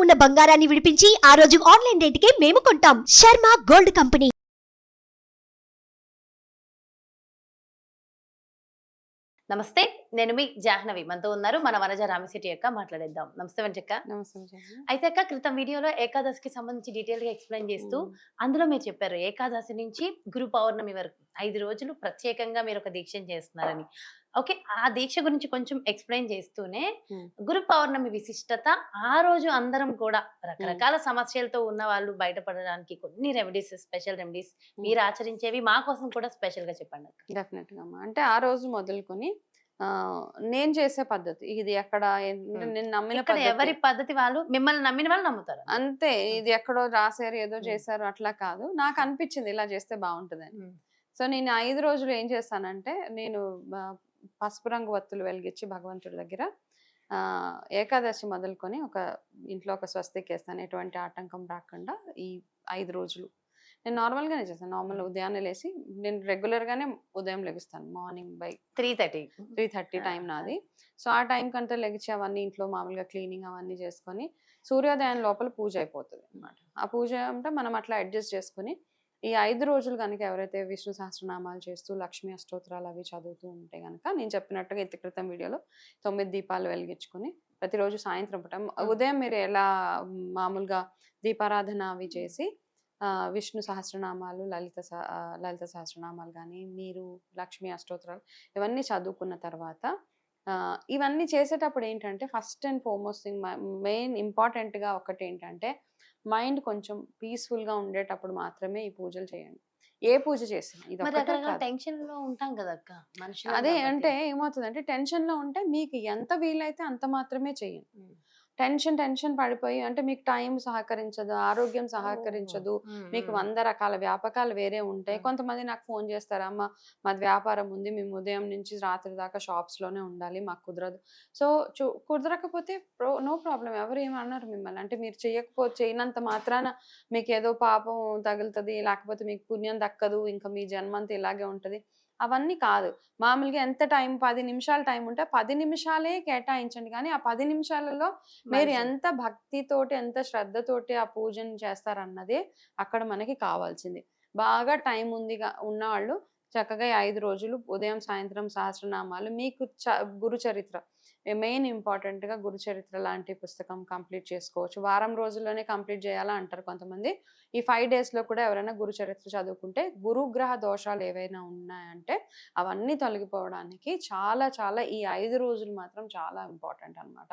ఉన్న బంగారాన్ని విడిపించి ఆ రోజు ఆన్లైన్ రేటుకే మేము కొంటాం. Sharma gold company. నమస్తే, నేను మీ జాహ్నవి. మనతో ఉన్నారు మన వనజ రామిశెట్టి అక్క. మాట్లాడేద్దాం. నమస్తే వంచక్క. నమస్తే. అయితే అక్క, క్రితం వీడియోలో ఏకాదశికి సంబంధించి డీటెయిల్ గా ఎక్స్ప్లెయిన్ చేస్తూ అందులో మీరు చెప్పారు ఏకాదశి నుంచి గురు పౌర్ణమి వరకు 5 రోజులు ప్రత్యేకంగా మీరు ఒక దీక్షను చేస్తున్నారని. ఓకే, ఆ దీక్ష గురించి కొంచెం ఎక్స్ప్లెయిన్ చేస్తూనే గురు పౌర్ణమి విశిష్టత, ఆ రోజు అందరం కూడా రకరకాల సమస్యలతో ఉన్న వాళ్ళు బయటపడడానికి కొన్ని రెమెడీస్, స్పెషల్ రెమెడీస్ మీరు ఆచరించేవి మా కోసం కూడా స్పెషల్ గా చెప్పండి అక్క. డెఫినెట్ గా అమ్మా. అంటే ఆ రోజు మొదలుకొని నేను చేసే పద్ధతి ఇది ఎక్కడ నేను నమ్మిన ఇక్కడ ఎవరి పద్ధతి వాళ్ళు, మిమ్మల్ని నమ్మిన వాళ్ళు నమ్ముతారు అంతే. ఇది ఎక్కడో రాశారు ఏదో చేశారు అట్లా కాదు. నాకు అనిపించింది ఇలా చేస్తే బాగుంటుందని. సో నేను 5 రోజులు ఏం చేస్తానంటే, నేను పసుపు రంగు వత్తులు వెలిగించి భగవంతుడి దగ్గర ఏకాదశి మొదలుకొని ఇంట్లో ఒక స్వస్తికి వేస్తాను. ఎటువంటి ఆటంకం రాకుండా ఈ 5 రోజులు నేను నార్మల్గానే చేస్తాను. నార్మల్ ఉదయాన్నే లేసి, నేను రెగ్యులర్గానే ఉదయం లెగుస్తాను. మార్నింగ్ బై 3:30 టైం నాది. సో ఆ టైం కంటే లెగిచి అవన్నీ ఇంట్లో మామూలుగా క్లీనింగ్ అవన్నీ చేసుకొని సూర్యోదయం లోపల పూజ అయిపోతుంది అనమాట. ఆ పూజ అంటే మనం అట్లా అడ్జస్ట్ చేసుకుని ఈ 5 రోజులు కనుక ఎవరైతే విష్ణు సహస్రనామాలు చేస్తూ లక్ష్మీ అష్టోత్తరాలు అవి చదువుతూ ఉంటే కనుక, నేను చెప్పినట్టుగా ఇంత క్రితం వీడియోలో 9 దీపాలు వెలిగించుకొని ప్రతిరోజు సాయంత్రం పూట, ఉదయం మీరు ఎలా మామూలుగా దీపారాధన అవి చేసి విష్ణు సహస్రనామాలు, లలిత సహస్రనామాలు కానీ, మీరు లక్ష్మీ అష్టోత్తరాలు ఇవన్నీ చదువుకున్న తర్వాత ఇవన్నీ చేసేటప్పుడు ఏంటంటే, first and foremost thing, main ఇంపార్టెంట్గా ఒకటి ఏంటంటే, మైండ్ కొంచెం పీస్ఫుల్గా ఉండేటప్పుడు మాత్రమే ఈ పూజలు చేయండి. ఏ పూజ చేసినా ఇది టెన్షన్ లో ఉంటాం కదా అక్క మనుషులు. అదే అంటే ఏమవుతుందంటే, టెన్షన్ లో ఉంటే మీకు ఎంత వీలైతే అంత మాత్రమే చేయండి. టెన్షన్ పడిపోయి అంటే మీకు టైం సహకరించదు, ఆరోగ్యం సహకరించదు, మీకు 100 రకాల వ్యాపకాలు వేరే ఉంటాయి. కొంతమంది నాకు ఫోన్ చేస్తారు, అమ్మ మాది వ్యాపారం ఉంది, మేము ఉదయం నుంచి రాత్రి దాకా షాప్స్ లోనే ఉండాలి, మాకు కుదరదు. సో కుదరకపోతే నో ప్రాబ్లం, ఎవరు ఏమన్నారు మిమ్మల్ని. అంటే మీరు చేయనంత మాత్రాన మీకు ఏదో పాపం తగులుతుంది, లేకపోతే మీకు పుణ్యం దక్కదు, ఇంకా మీ జన్మంతా ఇలాగే ఉంటది, అవన్నీ కాదు. మామూలుగా ఎంత టైం, 10 నిమిషాలు టైం ఉంటే 10 నిమిషాలే కేటాయించండి. కానీ ఆ 10 నిమిషాలలో మీరు ఎంత భక్తితోటి, ఎంత శ్రద్ధతోటి ఆ పూజను చేస్తారన్నదే అక్కడ మనకి కావాల్సింది. బాగా టైం ఉన్న వాళ్ళు చక్కగా 5 రోజులు ఉదయం సాయంత్రం సహస్రనామాలు, మీకు గురు చరిత్ర మెయిన్ ఇంపార్టెంట్గా గురు చరిత్ర లాంటి పుస్తకం కంప్లీట్ చేసుకోవచ్చు. వారం రోజుల్లోనే కంప్లీట్ చేయాలా అంటారు కొంతమంది. ఈ 5 డేస్లో కూడా ఎవరైనా గురు చరిత్ర చదువుకుంటే గురుగ్రహ దోషాలు ఏవైనా ఉన్నాయంటే అవన్నీ తొలగిపోవడానికి చాలా చాలా ఈ 5 రోజులు మాత్రం చాలా ఇంపార్టెంట్ అనమాట.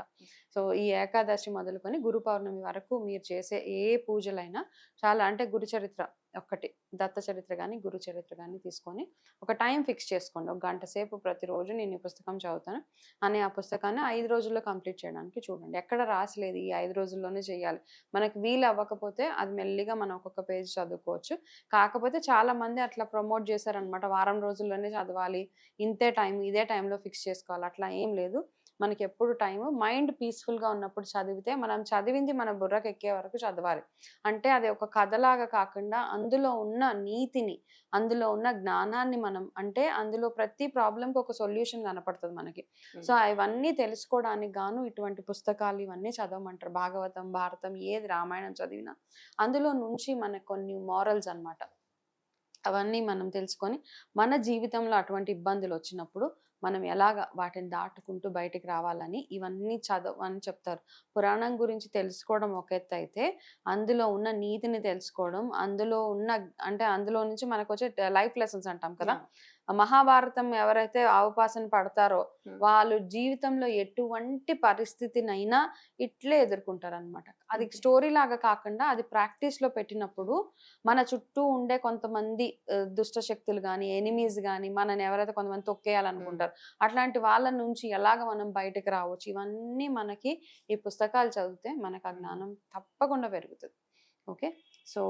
సో ఈ ఏకాదశి మొదలుకొని గురు పౌర్ణమి వరకు మీరు చేసే ఏ పూజలైనా చాలా, అంటే గురు చరిత్ర ఒక్కటి, దత్త చరిత్ర కానీ గురు చరిత్ర కానీ తీసుకొని ఒక టైం ఫిక్స్ చేసుకోండి. 1 గంట సేపు ప్రతిరోజు నేను ఈ పుస్తకం చదువుతాను అని ఆ పుస్తకాన్ని 5 రోజుల్లో కంప్లీట్ చేయడానికి చూడండి. ఎక్కడ రాసలేదు ఈ 5 రోజుల్లోనే చేయాలి. మనకు వీలు అవ్వకపోతే అది మెల్లిగా మనం ఒక్కొక్క పేజ్ చదువుకోవచ్చు. కాకపోతే చాలా మంది అట్లా ప్రమోట్ చేశారనమాట, వారం రోజుల్లోనే చదవాలి, ఇంతే టైం, ఇదే టైంలో ఫిక్స్ చేసుకోవాలి. అట్లా ఏం లేదు. మనకి ఎప్పుడు టైము, మైండ్ పీస్ఫుల్గా ఉన్నప్పుడు చదివితే, మనం చదివింది మన బుర్రకు ఎక్కే వరకు చదవాలి. అంటే అది ఒక కథలాగా కాకుండా అందులో ఉన్న నీతిని, అందులో ఉన్న జ్ఞానాన్ని మనం, అంటే అందులో ప్రతి ప్రాబ్లంకి ఒక సొల్యూషన్ కనపడుతుంది మనకి. సో ఇవన్నీ తెలుసుకోవడానికి గాను ఇటువంటి పుస్తకాలు ఇవన్నీ చదవమంటారు. భాగవతం, భారతం, ఏది రామాయణం చదివినా అందులో నుంచి మనకు కొన్ని మారల్స్ అన్నమాట. అవన్నీ మనం తెలుసుకొని మన జీవితంలో అటువంటి ఇబ్బందులు వచ్చినప్పుడు మనం ఎలాగ వాటిని దాటుకుంటూ బయటికి రావాలని ఇవన్నీ చదవని చెప్తారు. పురాణం గురించి తెలుసుకోవడం ఒక ఎత్తు అయితే, అందులో ఉన్న నీతిని తెలుసుకోవడం, అందులో ఉన్న, అంటే అందులో నుంచి మనకు వచ్చే లైఫ్ లెసన్స్ అంటాం కదా, మహాభారతం ఎవరైతే ఆవుపాసన పడతారో వాళ్ళు జీవితంలో ఎటువంటి పరిస్థితినైనా ఇట్లే ఎదుర్కొంటారనమాట. అది స్టోరీ లాగా కాకుండా అది ప్రాక్టీస్ లో పెట్టినప్పుడు మన చుట్టూ ఉండే కొంతమంది దుష్ట శక్తులు కానీ, ఎనిమీస్ కానీ, మనని ఎవరైతే కొంతమంది తొక్కేయాలనుకుంటారు, అట్లాంటి వాళ్ళ నుంచి ఎలాగ మనం బయటకు రావచ్చు, ఇవన్నీ మనకి ఈ పుస్తకాలు చదివితే మనకు ఆ జ్ఞానం తప్పకుండా పెరుగుతుంది. ఓకే, సో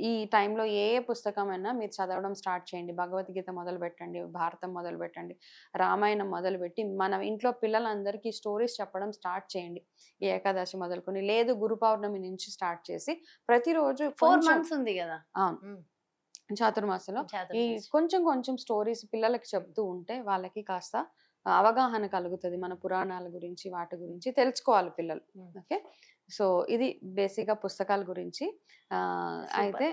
ఈ టైంలో ఏ పుస్తకమైనా మీరు చదవడం స్టార్ట్ చేయండి. భగవద్గీత మొదలు పెట్టండి, భారతం మొదలు పెట్టండి, రామాయణం మొదలుపెట్టి మన ఇంట్లో పిల్లలందరికీ స్టోరీస్ చెప్పడం స్టార్ట్ చేయండి. ఈ ఏకాదశి మొదలుకొని, లేదు గురు పౌర్ణమి నుంచి స్టార్ట్ చేసి ప్రతిరోజు 4 months ఉంది కదా. అవును, చాతుర్మాసంలో ఈ కొంచెం కొంచెం స్టోరీస్ పిల్లలకి చెప్తూ ఉంటే వాళ్ళకి కాస్త అవగాహన కలుగుతుంది. మన పురాణాల గురించి వాటి గురించి తెలుసుకోవాలి పిల్లలు. ఓకే, సో ఇది బేసిక్గా పుస్తకాల గురించి. అయితే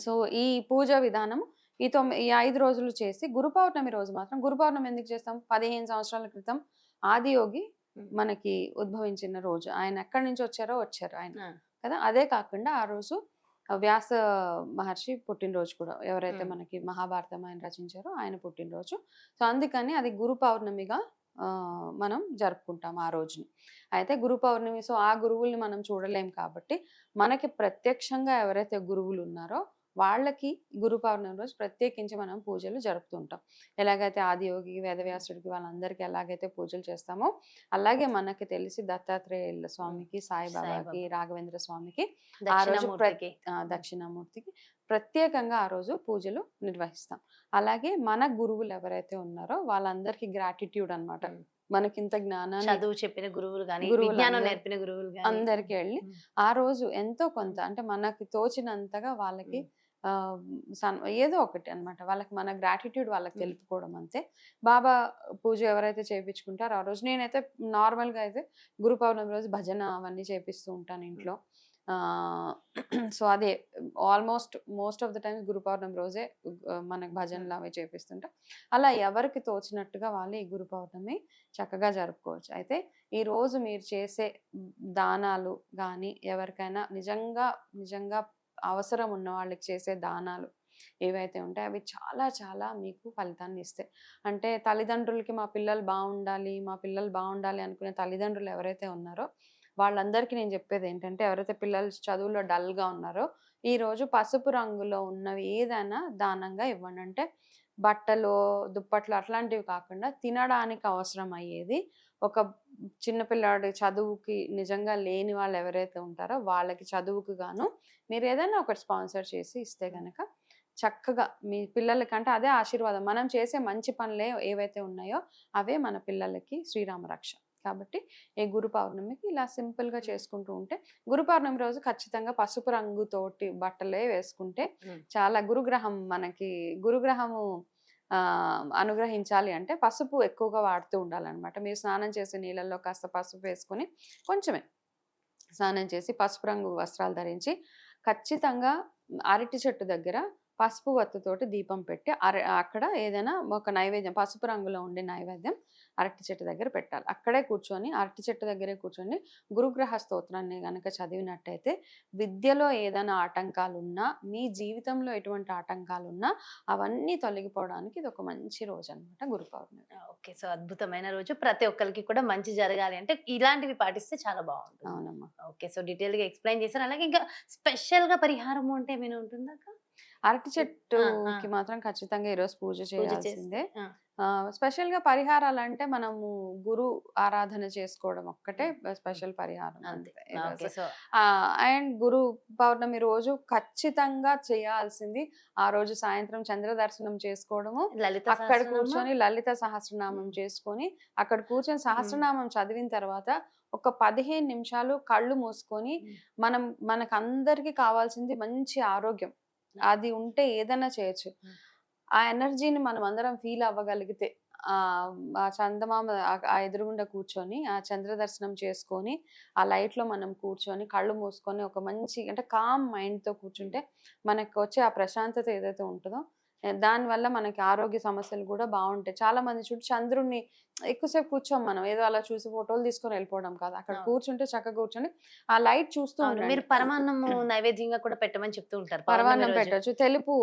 సో ఈ పూజ విధానం ఈ 5 రోజులు చేసి గురు పౌర్ణమి రోజు మాత్రం, గురు పౌర్ణమి ఎందుకు చేస్తాం, 15 సంవత్సరాల క్రితం ఆదియోగి మనకి ఉద్భవించిన రోజు. ఆయన ఎక్కడి నుంచి వచ్చారో వచ్చారు ఆయన కదా. అదే కాకుండా ఆ రోజు వ్యాస మహర్షి పుట్టినరోజు కూడా, ఎవరైతే మనకి మహాభారతం ఆయన రచించారో ఆయన పుట్టినరోజు. సో అందుకని అది గురు పౌర్ణమిగా మనం జరుపుకుంటాం ఆ రోజుని. అయితే గురు పౌర్ణమి, సో ఆ గురువుల్ని మనం చూడలేం కాబట్టి మనకి ప్రత్యక్షంగా ఎవరైతే గురువులు ఉన్నారో వాళ్ళకి గురు పౌర్ణమి రోజు ప్రత్యేకించి మనం పూజలు జరుపుతుంటాం. ఎలాగైతే ఆదియోగి, వేదవ్యాసుడికి, వాళ్ళందరికీ ఎలాగైతే పూజలు చేస్తామో అలాగే మనకి తెలిసి దత్తాత్రేయుల స్వామికి, సాయిబాబాకి, రాఘవేంద్ర స్వామికి ఆ రోజు దక్షిణామూర్తికి ప్రత్యేకంగా ఆ రోజు పూజలు నిర్వహిస్తాం. అలాగే మన గురువులు ఎవరైతే ఉన్నారో వాళ్ళందరికీ గ్రాటిట్యూడ్ అన్నమాట. మనకింత జ్ఞానాన్ని చదువు చెప్పిన గురువులు కానీ, విజ్ఞానం నేర్పిన గురువులు కానీ అందరికి వెళ్ళి ఆ రోజు ఎంతో కొంత అంటే మనకి తోచినంతగా వాళ్ళకి ఏదో ఒకటి అన్నమాట, వాళ్ళకి మన గ్రాటిట్యూడ్ వాళ్ళకి తెలుపుకోవడం అంతే. బాబా పూజ ఎవరైతే చేయించుకుంటారో ఆ రోజు, నేనైతే నార్మల్గా అయితే గురు పౌర్ణమి రోజు భజన అవన్నీ చేపిస్తూ ఉంటాను ఇంట్లో. సో అదే మోస్ట్ ఆఫ్ ద టైమ్స్ గురు పౌర్ణమి రోజే మనకు భజనలు అవి చేపిస్తుంటాం. అలా ఎవరికి తోచినట్టుగా వాళ్ళు ఈ గురు పౌర్ణమి చక్కగా జరుపుకోవచ్చు. అయితే ఈ రోజు మీరు చేసే దానాలు కానీ, ఎవరికైనా నిజంగా అవసరం ఉన్న వాళ్ళకి చేసే దానాలు ఏవైతే ఉంటాయో అవి చాలా చాలా మీకు ఫలితాన్ని ఇస్తాయి. అంటే తల్లిదండ్రులకి మా పిల్లలు బాగుండాలి అనుకునే తల్లిదండ్రులు ఎవరైతే ఉన్నారో వాళ్ళందరికీ నేను చెప్పేది ఏంటంటే, ఎవరైతే పిల్లలు చదువులో డల్గా ఉన్నారో ఈరోజు పసుపు రంగులో ఉన్నవి ఏదైనా దానంగా ఇవ్వండి. అంటే బట్టలు, దుప్పట్లు అట్లాంటివి కాకుండా తినడానికి అవసరం అయ్యేది, ఒక చిన్నపిల్లాడి చదువుకి నిజంగా లేని వాళ్ళు ఎవరైతే ఉంటారో వాళ్ళకి చదువుకు గాను మీరు ఏదైనా ఒకటి స్పాన్సర్ చేసి ఇస్తే కనుక చక్కగా మీ పిల్లలకంటే అదే ఆశీర్వాదం. మనం చేసే మంచి పనులే ఏవైతే ఉన్నాయో అవే మన పిల్లలకి శ్రీరామ రక్ష. కాబట్టి ఈ గురు పౌర్ణమికి ఇలా సింపుల్గా చేసుకుంటూ ఉంటే, గురు పౌర్ణమి రోజు ఖచ్చితంగా పసుపు రంగుతోటి బట్టలే వేసుకుంటే చాలా, గురుగ్రహము అనుగ్రహించాలి అంటే పసుపు ఎక్కువగా వాడుతూ ఉండాలన్నమాట. మీరు స్నానం చేసే నీళ్ళల్లో కాస్త పసుపు వేసుకొని కొంచెమే స్నానం చేసి పసుపు రంగు వస్త్రాలు ధరించి ఖచ్చితంగా అరటి చెట్టు దగ్గర పసుపు వత్తుతోటి దీపం పెట్టి అక్కడ ఏదైనా ఒక నైవేద్యం, పసుపు రంగులో ఉండే నైవేద్యం అరటి చెట్టు దగ్గర పెట్టాలి. అక్కడే కూర్చొని, అరటి చెట్టు దగ్గరే కూర్చొని గురుగ్రహ స్తోత్రాన్ని కనుక చదివినట్టయితే విద్యలో ఏదైనా ఆటంకాలు ఉన్నా, మీ జీవితంలో ఎటువంటి ఆటంకాలు ఉన్నా అవన్నీ తొలగిపోవడానికి ఇది ఒక మంచి రోజు అనమాట గురు పౌర్ణమి. ఓకే, సో అద్భుతమైన రోజు. ప్రతి ఒక్కరికి కూడా మంచి జరగాలి అంటే ఇలాంటివి పాటిస్తే చాలా బాగుంటుంది. అవునమ్మా. ఓకే, సో డీటెయిల్ గా ఎక్స్ప్లెయిన్ చేశారు. అలాగే ఇంకా స్పెషల్ గా పరిహారం అంటే ఏమైనా ఉంటుందా? అరటి చెట్టుకి మాత్రం ఖచ్చితంగా ఈరోజు పూజ చేయాల్సిందే. స్పెషల్ గా పరిహారాలు అంటే మనము గురు ఆరాధన చేసుకోవడం ఒక్కటే స్పెషల్ పరిహారం అంతే. అండ్ గురు పౌర్ణమి రోజు ఖచ్చితంగా చేయాల్సింది ఆ రోజు సాయంత్రం చంద్ర దర్శనం చేసుకోవడము, అక్కడ కూర్చొని లలిత సహస్రనామం చేసుకొని అక్కడ కూర్చొని సహస్రనామం చదివిన తర్వాత ఒక 15 నిమిషాలు కళ్ళు మూసుకొని మనకు అందరికి కావాల్సింది మంచి ఆరోగ్యం, అది ఉంటే ఏదైనా చేయొచ్చు. ఆ ఎనర్జీని మనం అందరం ఫీల్ అవ్వగలిగితే ఆ చందమామ ఆ ఎదురుగుండా కూర్చొని ఆ చంద్ర దర్శనం చేసుకొని ఆ లైట్ లో మనం కూర్చొని కళ్ళు మూసుకొని ఒక మంచి అంటే కామ్ మైండ్ తో కూర్చుంటే మనకు వచ్చే ఆ ప్రశాంతత ఏదైతే ఉంటుందో దానివల్ల మనకి ఆరోగ్య సమస్యలు కూడా బాగుంటాయి. చాలా మంది చంద్రుడిని ఎక్కువసేపు కూర్చోం, మనం ఏదో అలా చూసి ఫోటోలు తీసుకొని వెళ్ళిపోవడం కాదు, అక్కడ కూర్చుంటే చక్కగా కూర్చొని ఆ లైట్ చూస్తూ ఉంటారు. మీరు పరమాన్నము నైవేద్యంగా కూడా పెట్టమని చెప్తూ ఉంటారు. పరమాన్నం పెట్టచ్చు, తెలుపు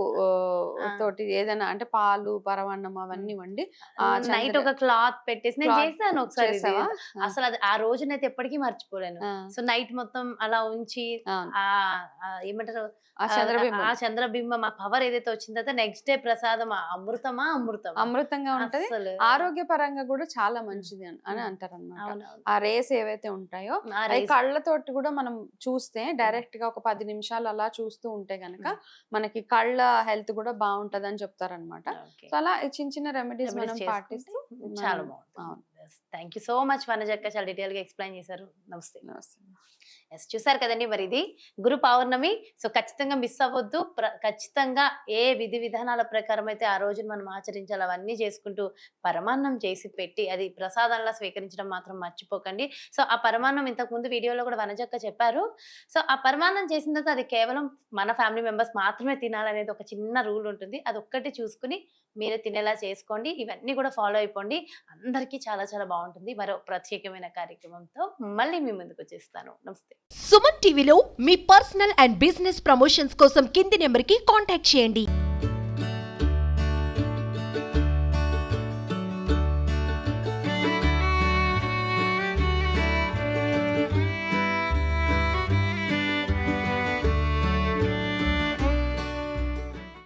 తోటి ఏదైనా అంటే పాలు, పరమాన్నం అవన్నీ వండి నైట్ ఒక క్లాత్ పెట్టేసి నేను చేశాను ఒకసారి. అసలు అది ఆ రోజునైతే ఎప్పటికీ మర్చిపోలేను. సో నైట్ మొత్తం అలా ఉంచి ఏమంటారు ఆ చంద్రబింబం ఆ పవర్ ఏదైతే వచ్చిన తర్వాత నెక్స్ట్ డే ప్రసాదం అమృతంగా ఉంటది. ఆరోగ్యపరంగా కూడా చాలా మంచిది అని అంటారు అన్నమాట. ఆ రేస్ ఏవైతే ఉంటాయో కళ్ళతోటి కూడా మనం చూస్తే డైరెక్ట్ గా ఒక 10 నిమిషాలు అలా చూస్తూ ఉంటే గనక మనకి కళ్ళ హెల్త్ కూడా బాగుంటది అని చెప్తారనమాట. సో అలా చిన్న చిన్న రెమెడీస్ మనం పాటిస్తూ చాలా బాగుంటుంది. థ్యాంక్ యూ సో మచ్ వనజక్క, చాలా డీటెయిల్ గా ఎక్స్ప్లెయిన్ చేశారు. నమస్తే. నమస్తే. ఎస్, చూసారు కదండి, మరి ఇది గురు పౌర్ణమి. సో ఖచ్చితంగా మిస్ అవ్వద్దు. ఖచ్చితంగా ఏ విధి విధానాల ప్రకారం అయితే ఆ రోజున మనం ఆచరించాలి అవన్నీ చేసుకుంటూ పరమాన్నం చేసి పెట్టి అది ప్రసాదంలా స్వీకరించడం మాత్రం మర్చిపోకండి. సో ఆ పరమాన్నం ఇంతకు ముందు వీడియోలో కూడా వనజక్క చెప్పారు. సో ఆ పరమాన్నం చేసిన తర్వాత అది కేవలం మన ఫ్యామిలీ మెంబర్స్ మాత్రమే తినాలనేది ఒక చిన్న రూల్ ఉంటుంది. అది ఒక్కటి చూసుకుని మీరు తినేలా చేసుకోండి. ఇవన్నీ కూడా ఫాలో అయిపోండి. అందరికీ చాలా చాలా బాగుంటుంది. మరో ప్రత్యేకమైన కార్యక్రమంతో మళ్ళీ మీ ముందుకు వచ్చేస్తాను. నమస్తే. సుమన్ టీవీలో మీ పర్సనల్ అండ్ బిజినెస్ ప్రమోషన్స్ కోసం కింది నెంబర్కి కాంటాక్ట్ చేయండి.